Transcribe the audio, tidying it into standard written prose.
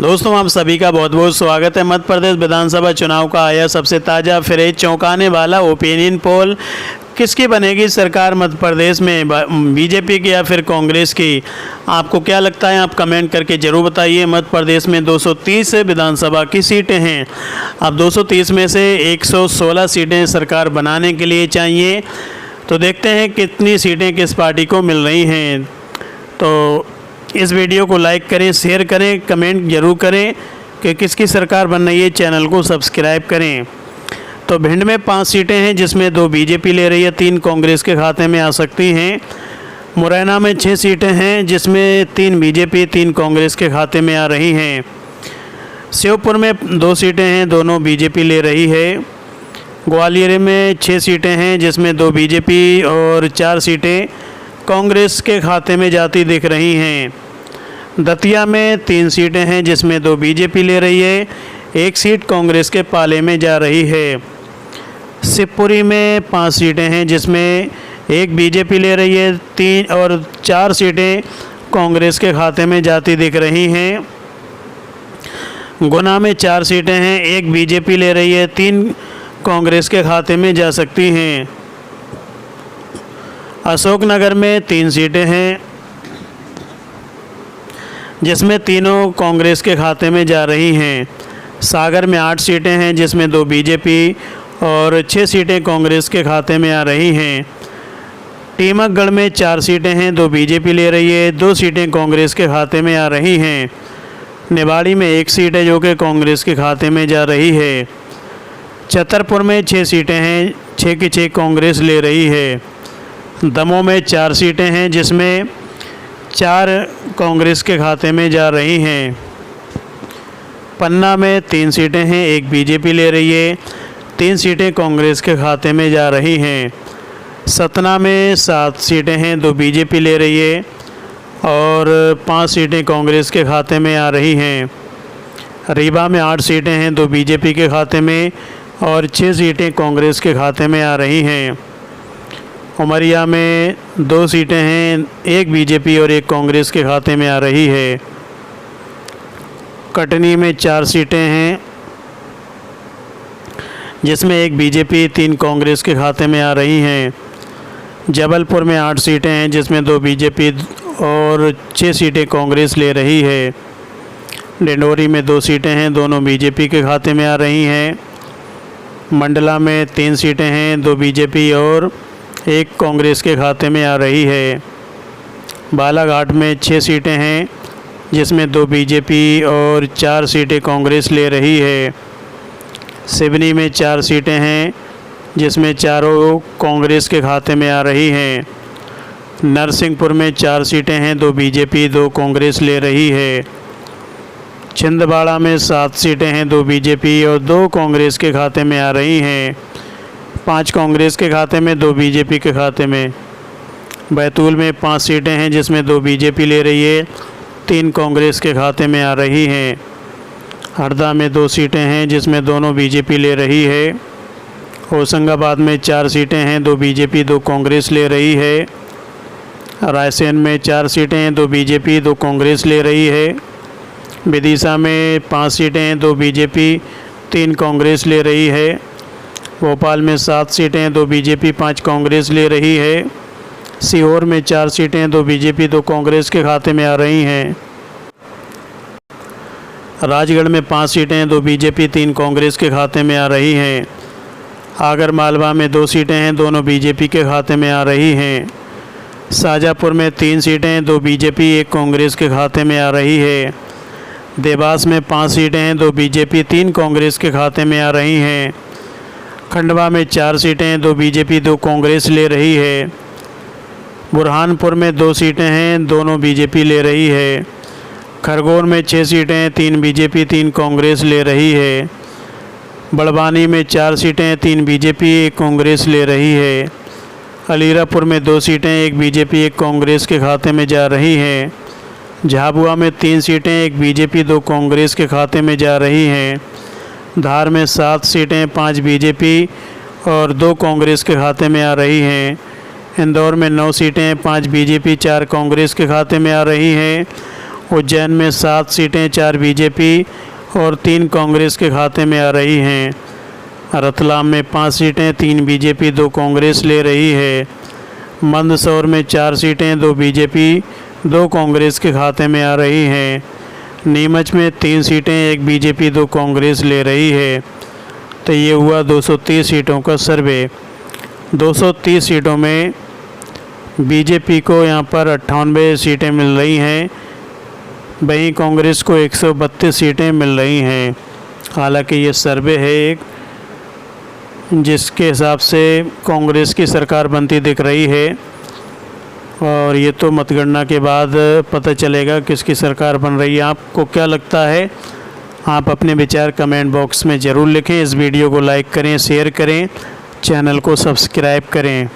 दोस्तों आप सभी का बहुत बहुत स्वागत है। मध्य प्रदेश विधानसभा चुनाव का आया सबसे ताज़ा फिर चौंकाने वाला ओपिनियन पोल। किसकी बनेगी सरकार मध्य प्रदेश में, बीजेपी की या फिर कांग्रेस की? आपको क्या लगता है? आप कमेंट करके ज़रूर बताइए। मध्य प्रदेश में 230 विधानसभा की सीटें हैं। अब 230 में से 116 सीटें सरकार बनाने के लिए चाहिए। तो देखते हैं कितनी सीटें किस पार्टी को मिल रही हैं। तो इस वीडियो को लाइक करें, शेयर करें, कमेंट ज़रूर करें कि किसकी सरकार बन रही है। चैनल को सब्सक्राइब करें। तो भिंड में 5 सीटें हैं जिसमें 2 बीजेपी ले रही है, 3 कांग्रेस के खाते में आ सकती हैं। मुरैना में 6 सीटें हैं जिसमें 3 बीजेपी 3 कांग्रेस के खाते में आ रही हैं। श्योपुर में 2 सीटें हैं, दोनों बीजेपी ले रही है। ग्वालियर में 6 सीटें हैं जिसमें 2 बीजेपी और 4 सीटें कांग्रेस के खाते में जाती दिख रही हैं। दतिया में 3 सीटें हैं जिसमें 2 बीजेपी ले रही है, 1 सीट कांग्रेस के पाले में जा रही है। शिवपुरी में 5 सीटें हैं जिसमें 1 बीजेपी ले रही है, 3 और 4 सीटें कांग्रेस के खाते में जाती दिख रही हैं। गुना में 4 सीटें हैं, 1 बीजेपी ले रही है, 3 कांग्रेस के खाते में जा सकती हैं। अशोकनगर में 3 सीटें हैं जिसमें तीनों कांग्रेस के खाते में जा रही हैं। सागर में 8 सीटें हैं जिसमें 2 बीजेपी और 6 सीटें कांग्रेस के खाते में आ रही हैं। टीमकगढ़ में 4 सीटें हैं, 2 बीजेपी ले रही है, 2 सीटें कांग्रेस के खाते में आ रही हैं। निवाड़ी में 1 सीट है जो कि कांग्रेस के खाते में जा रही है। छतरपुर में 6 सीटें हैं, 6 की 6 कांग्रेस ले रही है। दमोह में 4 सीटें हैं जिसमें 4 कांग्रेस के खाते में जा रही हैं। पन्ना में 3 सीटें हैं, 1 बीजेपी ले रही है, 3 सीटें कांग्रेस के खाते में जा रही हैं। सतना में 7 सीटें हैं, 2 बीजेपी ले रही है और 5 सीटें कांग्रेस के खाते में आ रही हैं। रीवा में 8 सीटें हैं, 2 बीजेपी के खाते में और 6 सीटें कांग्रेस के खाते में आ रही हैं। उमरिया में 2 सीटें हैं, 1 बीजेपी और 1 कांग्रेस के खाते में आ रही है। कटनी में 4 सीटें हैं जिसमें 1 बीजेपी 3 कांग्रेस के खाते में आ रही हैं। जबलपुर में 8 सीटें हैं जिसमें 2 बीजेपी और 6 सीटें कांग्रेस ले रही है। डिंडोरी में 2 सीटें हैं, दोनों बीजेपी के खाते में आ रही हैं। मंडला में 3 सीटें हैं, 2 बीजेपी और 1 कांग्रेस के खाते में आ रही है। बालाघाट में 6 सीटें हैं जिसमें 2 बीजेपी और 4 सीटें कांग्रेस ले रही है। सिवनी में 4 सीटें हैं जिसमें चारों कांग्रेस के खाते में आ रही हैं। नरसिंहपुर में 4 सीटें हैं, 2 बीजेपी 2 कांग्रेस ले रही है। छिंदवाड़ा में 7 सीटें हैं, 2 बीजेपी और 2 कांग्रेस के खाते में आ रही हैं। 5 कांग्रेस के खाते में, 2 बीजेपी के खाते में। बैतूल में 5 सीटें हैं जिसमें 2 बीजेपी ले रही है, 3 कांग्रेस के खाते में आ रही हैं। हरदा में 2 सीटें हैं जिसमें दोनों बीजेपी ले रही है। होशंगाबाद में 4 सीटें हैं, 2 बीजेपी 2 कांग्रेस ले रही है। रायसेन में 4 सीटें हैं, 2 बीजेपी 2 कांग्रेस ले रही है। विदिशा में 5 सीटें हैं, 2 बीजेपी 3 कांग्रेस ले रही है। भोपाल में 7 सीटें हैं, 2 बीजेपी 5 कांग्रेस ले रही है। सीहोर में 4 सीटें हैं, 2 बीजेपी 2 कांग्रेस के खाते में आ रही हैं। राजगढ़ में 5 सीटें हैं, 2 बीजेपी 3 कांग्रेस के खाते में आ रही हैं। आगर मालवा में 2 सीटें हैं, दोनों बीजेपी के खाते में आ रही हैं। शाजापुर में 3 सीटें हैं, 2 बीजेपी 1 कांग्रेस के खाते में आ रही है। देवास में 5 सीटें हैं, 2 बीजेपी 3 कांग्रेस के खाते में आ रही हैं। खंडवा में 4 सीटें हैं, 2 बीजेपी 2 कांग्रेस ले रही है। बुरहानपुर में 2 सीटें हैं, दोनों बीजेपी ले रही है। खरगोन में 6 सीटें हैं, 3 बीजेपी 3 कांग्रेस ले रही है। बड़वानी में 4 सीटें हैं, 3 बीजेपी 1 कांग्रेस ले रही है। अलीरापुर में 2 सीटें, 1 बीजेपी 1 कांग्रेस के खाते में जा रही हैं। झाबुआ में 3 सीटें, 1 बीजेपी 2 कांग्रेस के खाते में जा रही हैं। धार में 7 सीटें, 5 बीजेपी और 2 कांग्रेस के खाते में आ रही हैं। इंदौर में 9 सीटें, 5 बीजेपी 4 कांग्रेस के खाते में आ रही हैं। उज्जैन में 7 सीटें 4 बीजेपी और 3 कांग्रेस के खाते में आ रही हैं। रतलाम में 5 सीटें 3 बीजेपी 2 कांग्रेस ले रही है। मंदसौर में 4 सीटें 2 बीजेपी 2 कांग्रेस के खाते में आ रही हैं। नीमच में 3 सीटें 1 बीजेपी 2 कांग्रेस ले रही है। तो ये हुआ 230 सीटों का सर्वे। 230 सीटों में बीजेपी को यहाँ पर 98 सीटें मिल रही हैं, वहीं कांग्रेस को 132 सीटें मिल रही हैं। हालांकि ये सर्वे है एक, जिसके हिसाब से कांग्रेस की सरकार बनती दिख रही है, और ये तो मतगणना के बाद पता चलेगा किसकी सरकार बन रही है। आपको क्या लगता है? आप अपने विचार कमेंट बॉक्स में ज़रूर लिखें। इस वीडियो को लाइक करें, शेयर करें, चैनल को सब्सक्राइब करें।